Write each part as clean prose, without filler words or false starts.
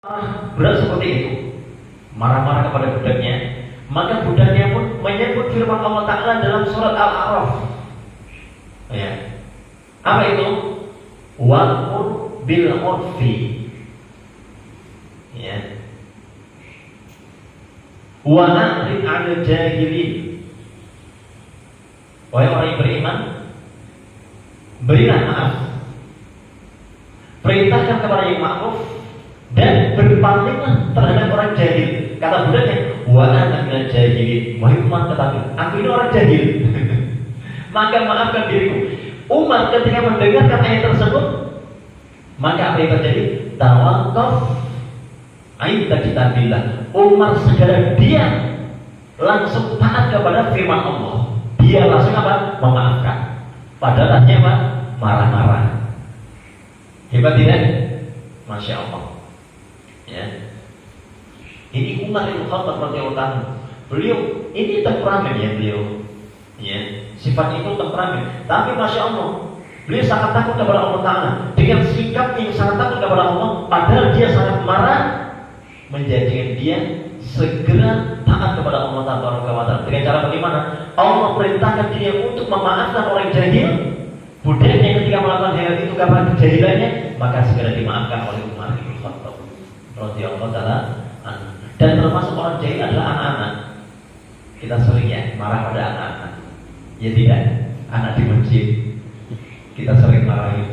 berat seperti itu, marah-marah kepada budaknya, maka budaknya pun menyebut firman Allah Ta'ala dalam surat Al-A'raf. Ya. Apa itu? Wa'mur bil urfi. Ya. Wa a'rid 'anil jahilin. Wahai orang yang beriman, berilah maaf. Perintahkan kepada yang ma'ruf dan berpalinglah terhadap orang jahil. Kata budaknya, wa ana minal jahilin. Wahai umat, katakan, aku ini orang jahil. Maka maafkan diriku. Umar ketika mendengarkan ayat tersebut, maka apa yang terjadi? Tawaqqaf inda kitabillah. Umar segera diam, langsung taat kepada firman Allah. Dia langsung apa? Memaafkan. Padahal hanya apa? Marah-marah. Hebat tidak? Masya Allah. Ya. Ini Umar bin Khattab radhiyallahu anhu. Beliau ini temperamen ya beliau. Ya, sifat itu temperamen. Tapi masya Allah, beliau sangat takut kepada Allah Taala. Dengan sikap yang sangat takut kepada Allah, padahal dia sangat marah, menjadikan dia segera taat kepada Allah Taala. Dengan cara bagaimana? Allah perintahkan dia untuk memaafkan orang jahil. Budaknya ketika melakukan hal itu karena kejahilannya, maka segera dimaafkan oleh Umar bin Khattab radhiyallahu taala. Dan termasuk orang jahil adalah anak-anak. Kita sering ya marah pada anak-anak. Ya tidak, anak di masjid kita sering marahin.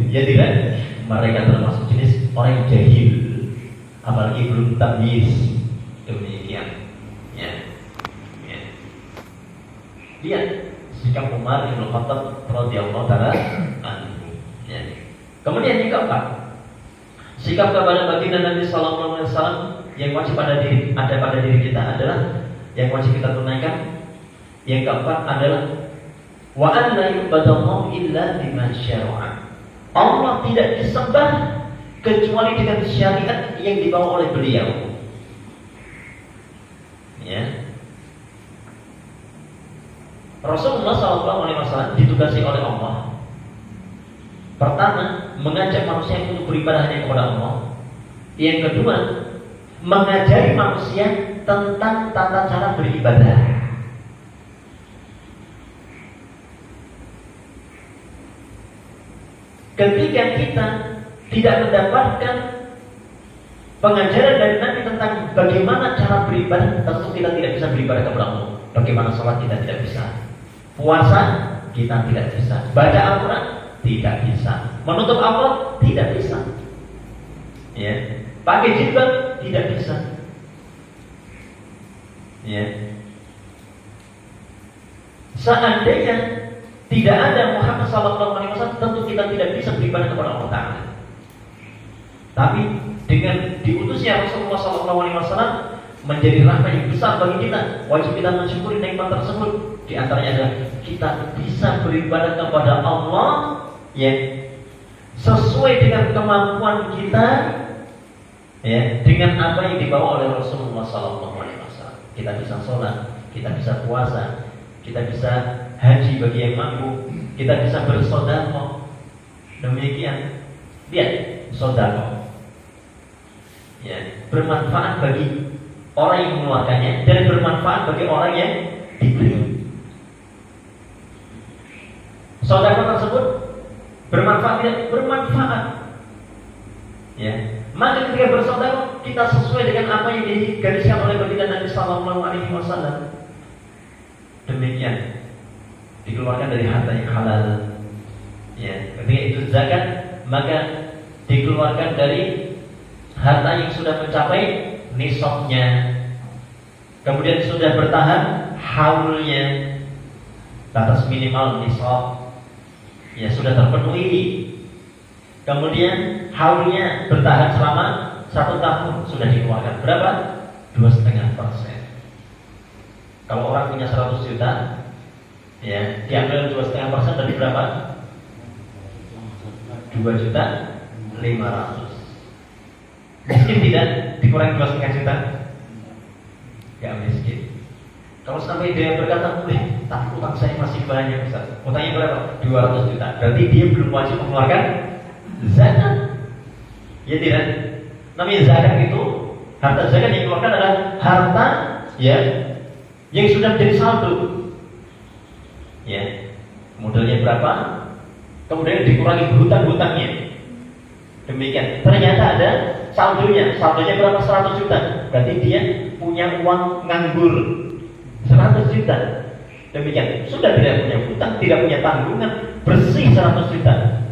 Ya tidak, mereka termasuk jenis orang yang jahil, apalagi belum tamyiz. Demikian. Ya. Ya. Lihat sikap Umar bin Khattab radhiyallahu taala anhu. Ya. Kemudian yang keempat, sikap kepada baginda Nabi sallallahu alaihi wasallam yang wajib ada pada diri kita adalah yang wajib kita tunaikan. Yang keempat adalah wa an la yubadallahu illa bima syara'a. Allah tidak disembah kecuali dengan syariat yang dibawa oleh beliau. Ya. Rasulullah SAW ditugasi oleh Allah. Pertama, mengajak manusia untuk beribadah hanya kepada Allah. Yang kedua, mengajari manusia tentang tata cara beribadah. Ketika kita tidak mendapatkan pengajaran dari Nabi tentang bagaimana cara beribadah, tentu kita tidak bisa beribadah kepada Allah. Bagaimana sholat kita tidak bisa, puasa kita tidak bisa, baca Al-Quran tidak bisa, menutup aurat tidak bisa, ya, pakai jilbab tidak bisa, ya. Seandainya tidak ada Muhammad SAW, tentu kita tidak bisa beribadah kepada Allah Ta'ala. Tapi dengan diutusnya Rasulullah SAW menjadi rahmat yang besar bagi kita, wajib kita mensyukuri nikmat tersebut. Di antaranya adalah kita bisa beribadah kepada Allah ya sesuai dengan kemampuan kita, ya, dengan apa yang dibawa oleh Rasulullah SAW. Kita bisa sholat, kita bisa puasa, kita bisa haji bagi yang mampu, kita bisa bersedekah. Demikian, lihat sedekah, ya, bermanfaat bagi orang yang mengeluarkannya dan bermanfaat bagi orang yang diberi. Sedekah tersebut bermanfaat tidak? Bermanfaat. Ya, maka ketika bersedekah kita sesuai dengan apa yang digariskan oleh baginda Nabi Sallallahu Alaihi Wasallam. Demikian, dikeluarkan dari harta yang halal. Ya, ketika itu zakat, maka dikeluarkan dari harta yang sudah mencapai nisabnya. Kemudian sudah bertahan haulnya, batas minimal nisab, ya sudah terpenuhi. Kemudian haulnya bertahan selama 1 tahun, sudah dikeluarkan berapa? 2,5%. Kalau orang punya 100 juta, ya, diambil 2,5% dari berapa? 2.500.000. Miskin tidak? Dikurangi 2,5 juta? Gak miskin. Kalau sampai dia berkata, tapi utang saya masih banyak, Ustaz. Utangnya berapa? 200 juta. Berarti dia belum wajib mengeluarkan zakat. Ya tidak? Namanya zakat itu, harta zakat yang dikeluarkan adalah harta ya yang sudah menjadi saldo. Ya, modalnya berapa? Kemudian dikurangi hutang-hutangnya. Demikian. Ternyata ada saldonya. Saldonya berapa? 100 juta. Berarti dia punya uang nganggur 100 juta. Demikian. Sudah tidak punya hutang, tidak punya tanggungan, bersih 100 juta.